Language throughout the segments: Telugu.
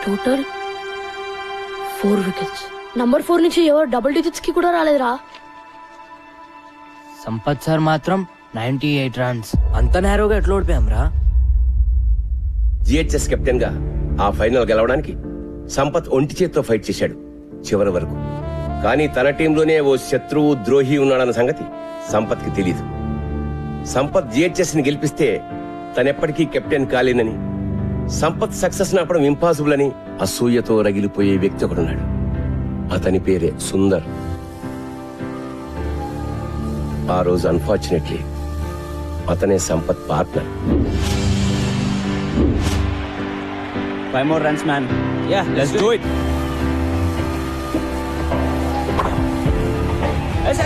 Total 4 wickets. నంబర్ 4 నుంచి ఎవరు డబుల్ డిజిట్స్ కి కూడా రాలేదురా. సంపత్ సార్ మాత్రం 98 రన్స్. అంత నేరోగా ఎట్లా ఓడిపోయాం రా? జిహెచ్ఎస్ కెప్టెన్ గా ఆ ఫైనల్ గెలవడానికి సంపత్ ఒంటి చేత్తో ఫైట్ చేశాడు చివరి వరకు. కానీ తన టీంలోనే ఓ శత్రువు ద్రోహి ఉన్నాడన్న సంగతి సంపత్ కి తెలీదు. సంపత్ జిహెచ్ఎస్ ని గెలిపిస్తే తనెప్పటికీ కెప్టెన్ కాలేనని, సంపత్ సక్సెస్ నాపడం ఇంపాసిబుల్ అని అసూయతో రగిలిపోయే వ్యక్తి ఒకడున్నాడు. అతని పేరే సుందర్. ఆ రోజు అన్ఫార్చునేట్లీ అతనే Sampath partner. 5 more runs, man. Yeah, let's do it. Yes.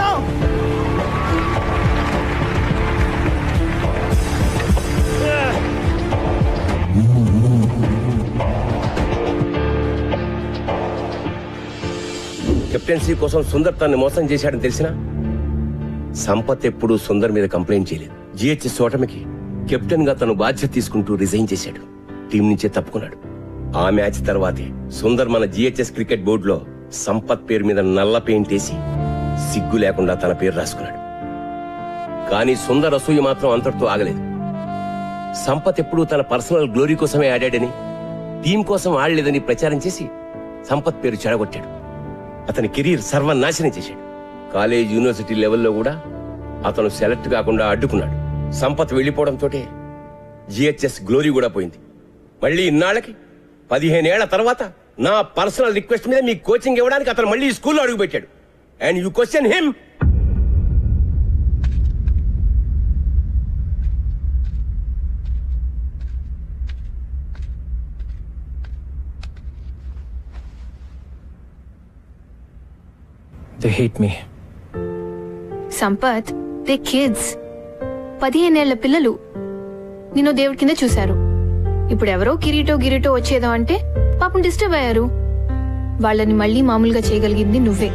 No. Captaincy కోసం సుందర్ తనని మోసం చేశాడని తెలిసినా సంపత్ ఎప్పుడూ సుందర్ మీద కంప్లైంట్ చేయలేదు. జిహెచ్ఎస్ ఓటమికి కెప్టెన్ గా తను బాధ్యత తీసుకుంటూ రిజైన్ చేశాడు. టీం నుంచే తప్పుకున్నాడు. ఆ మ్యాచ్ తర్వాతే సుందర్ మన జిహెచ్ఎస్ క్రికెట్ బోర్డులో సంపత్ పేరు మీద నల్ల పెయింట్ వేసి సిగ్గు లేకుండా తన పేరు రాసుకున్నాడు. కానీ సుందర్ అసూయ మాత్రం అంతటితో ఆగలేదు. సంపత్ ఎప్పుడూ తన పర్సనల్ గ్లోరీ కోసమే ఆడాడని, టీం కోసం ఆడలేదని ప్రచారం చేసి సంపత్ పేరు చెడగొట్టాడు. అతని కెరీర్ సర్వనాశనం చేశాడు. కాలేజ్, యూనివర్సిటీ లెవెల్లో కూడా అతను సెలెక్ట్ కాకుండా అడ్డుకున్నాడు. సంపత్ వెళ్లిపోవడంతో జిహెచ్ఎస్ గ్లోరీ కూడా పోయింది. మళ్ళీ ఇన్నాళ్ళకి 15 ఏళ్ల తర్వాత నా పర్సనల్ రిక్వెస్ట్ మీద మీ కోచింగ్ ఇవ్వడానికి అతను మళ్ళీ స్కూల్లో అడుగుపెట్టాడు. And you question him. They hate me. Sampath, they kids. 15 ఏళ్ల పిల్లలు నిన్ను దేవుడి కింద చూశారు. ఇప్పుడు ఎవరో కిరీటో వచ్చేదో అంటే పాపం డిస్టర్బ్ అయ్యారు. వాళ్ళని మళ్ళీ మామూలుగా చేయగలిగింది నువ్వే.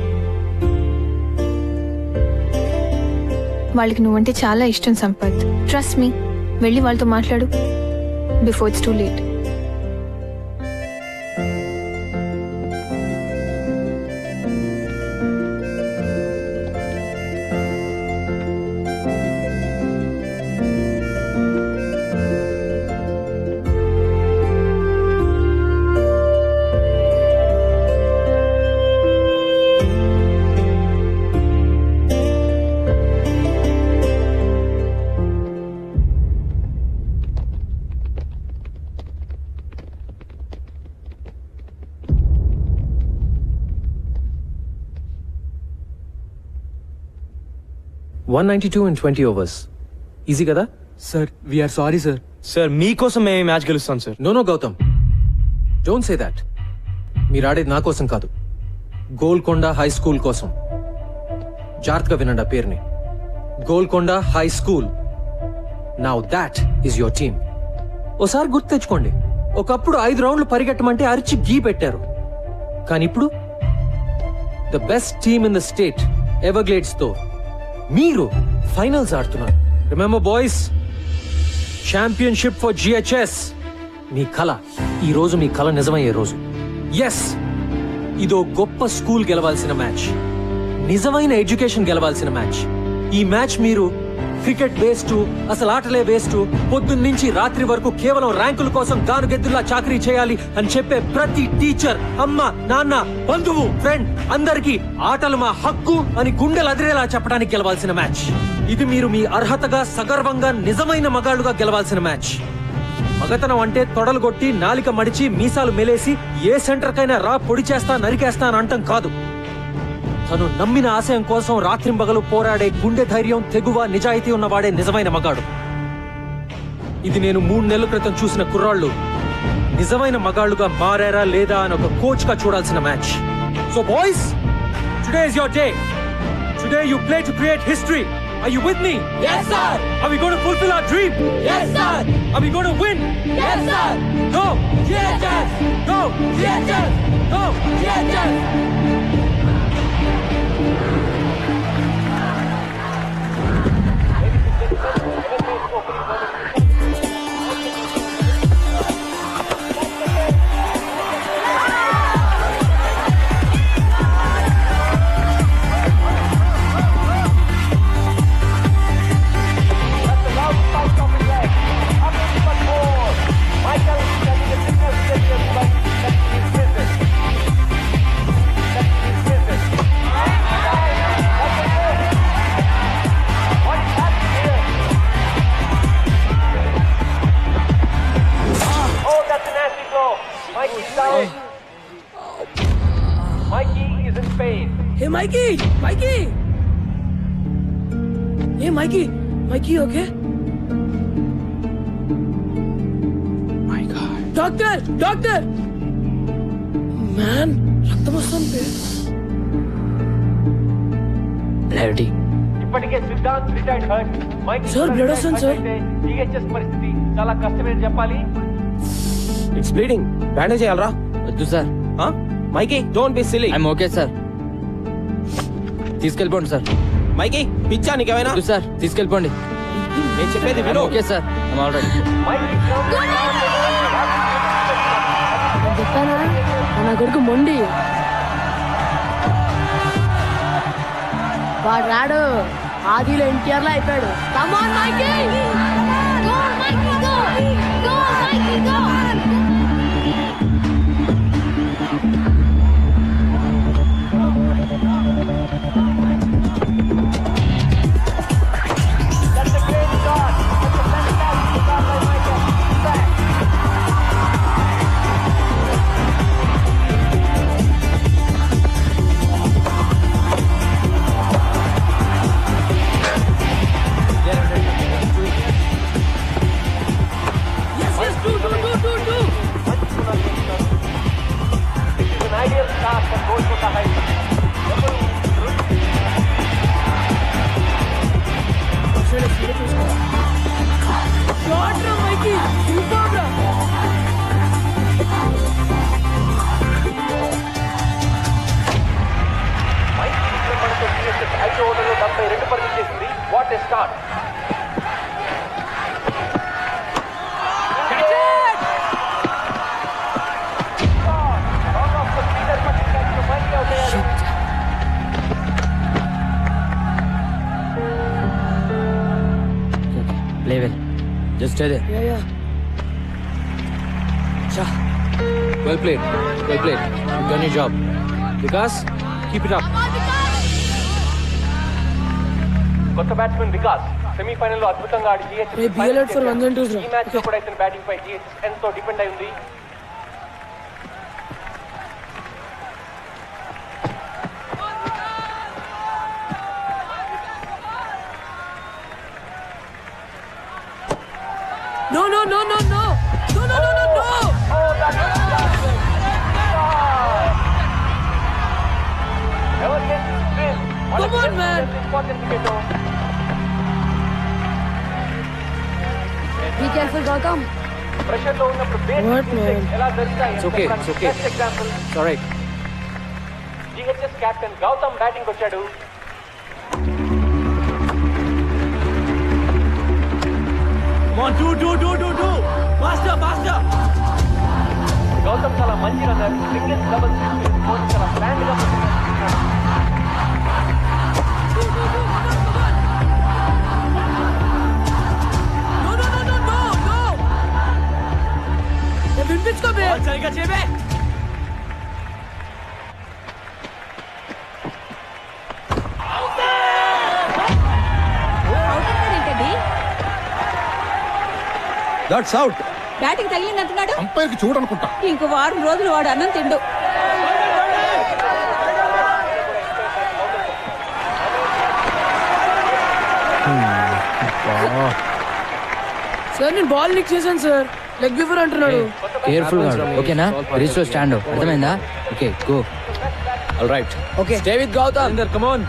వాళ్ళకి నువ్వంటే చాలా ఇష్టం సంపత్. Trust me. వెళ్ళి వాళ్ళతో మాట్లాడు before it's too late. $192 in 20 overs. Easy కదా? Sir, we are sorry, sir. Sir, మీకోసం మేము మ్యాచ్ గెలుస్తాం sir. No Gautam, don't say that. మీరు ఆడేది నా కోసం కాదు, గోల్కొండ హై స్కూల్ కోసం. జాగ్రత్తగా వినండి ఆ పేరుని, Golconda high school. Now that is your team. ఓసారి గుర్తు తెచ్చుకోండి, ఒకప్పుడు 5 రౌండ్లు పరిగెట్టమంటే అరిచి గీ పెట్టారు. కానీ ఇప్పుడు the best team in the state Everglades తో మీరు ఫైనల్స్ ఆడుతున్నారు. Remember boys, championship for GHS. మీ కళ, ఈ రోజు మీ కళ నిజమయ్యే రోజు. ఎస్, ఇదో గొప్ప స్కూల్ గెలవాల్సిన మ్యాచ్, నిజమైన ఎడ్యుకేషన్ గెలవాల్సిన మ్యాచ్. ఈ మ్యాచ్ మీరు క్రికెట్ వేస్ట్, అసలు ఆటలే వేస్ట్, పొద్దున్నుంచి రాత్రి వరకు కేవలం ర్యాంకుల కోసం గానుగెద్దులా చాకరీ చేయాలి అని చెప్పే ప్రతి టీచర్, అమ్మ, నాన్న, బంధువు, ఫ్రెండ్ అందరికీ ఆటలు మా హక్కు అని గుండెలు అదిరేలా చెప్పడానికి గెలవాల్సిన మ్యాచ్. ఇది మీరు మీ అర్హతగా, సగర్వంగా, నిజమైన మగాళ్ళుగా గెలవాల్సిన మ్యాచ్. మగతనం అంటే తొడలు కొట్టి, నాలిక మడిచి, మీసాలు మెలేసి ఏ సెంటర్ కైనా రా పొడి చేస్తా, నరికేస్తా అని అంటం కాదు. తను నమ్మిన ఆశయం కోసం రాత్రింబగలు పోరాడే గుండె ధైర్యం, తెగువ, నిజాయితీ ఉన్నవాడే నిజమైన మగాడు. ఇది నేను 3 నెలల క్రితం చూసిన కుర్రాళ్ళు నిజమైన మగాళ్ళుగా మారారా లేదా అని ఒక కోచ్ గా చూడాల్సిన match. So boys, today is your day. Today you play to create history. Are you with me? Yes, sir. Are we going to fulfill our dream? Yes, sir. Are we going to win? Yes, sir. Go! GHS. Go! GHS. Go! GHS. Mikey Mikey ఏ Mikey Mikey okay doctor doctor man రక్తం వస్తుంది బ్లడీ ఇప్పటికే Siddhant retired hurt Mike sir, blood వస్తుంది, సార్. జిహెచ్ఎస్ పరిస్థితి చాలా కష్టమని చెప్పాలి. ఇట్స్ బ్లీడింగ్ బ్యాండేజ్ చేయాలరా వద్దు sir, Mikey don't be silly. I'm okay sir. తీసుకెళ్ళిపోండి సార్. మైకీ పిచ్చా నీకేమైనా? వద్దు సార్, తీసుకెళ్ళిపోండి. నేను చెప్పేది ఐఎమ్ విను. Okay sir, I'm all right. చెప్పానా నా కొడుకు మొండి వాడు రాడు ఆదిలో ఎన్టీఆర్ లో అయిపోయాడు. Come on, Mikey! Go, Mikey, go! Go, Mikey, go! Yes, yes, do. It's an ideal start for Golconda High School. Shot రా మైకీ, super రా. మైక్ విక్రమణతో జిహెచ్ఎస్ 5 ఓవర్లలో 72 పరుగులు చేసింది. What a start. Play well. Just stay there. Yeah. Well played. You've done your job. Vikas, keep it up. కొత్త బ్యాట్స్మెన్ వికాస్ సెమీఫైనల్ లో అద్భుతంగా ఆడి GHS Hey, be alert for 1 and 2s రా. ఈ మ్యాచ్ లో కూడా ఇతని బ్యాటింగ్ పై జిహెచ్ఎస్ ఎంతో డిపెండ్ అయి ఉంది. No. Never get this win. Come on, man. Important wicket. Be careful, Gautam. Pressure లో ఉన్నప్పుడు What, man? ఎలా జరుగుతాయి It's okay. Best example It's all right. GHS captain Gautam batting వచ్చాడు. గౌతమ్ చాలా మంచి రన్నర్. సింగిల్స్ డబుల్స్ చాలా ప్లాన్ గా వినిపించుకో బే. That's out. బ్యాటింగ్ తగిలిందంటున్నాడు. అంపైర్కి చూడనుకుంటా. ఇంకో వారం రోజులు వాడు అన్నం తిండు. సార్ నేను బాల్ లిక్ చేశాను సార్. లెగ్ బిఫోర్ అంటున్నాడు. కేర్ఫుల్ గా ఓకేనా? రీచ్ స్టాండ్ అర్థమైందా? Okay go. All right. Okay Stay with Gautam. Come on.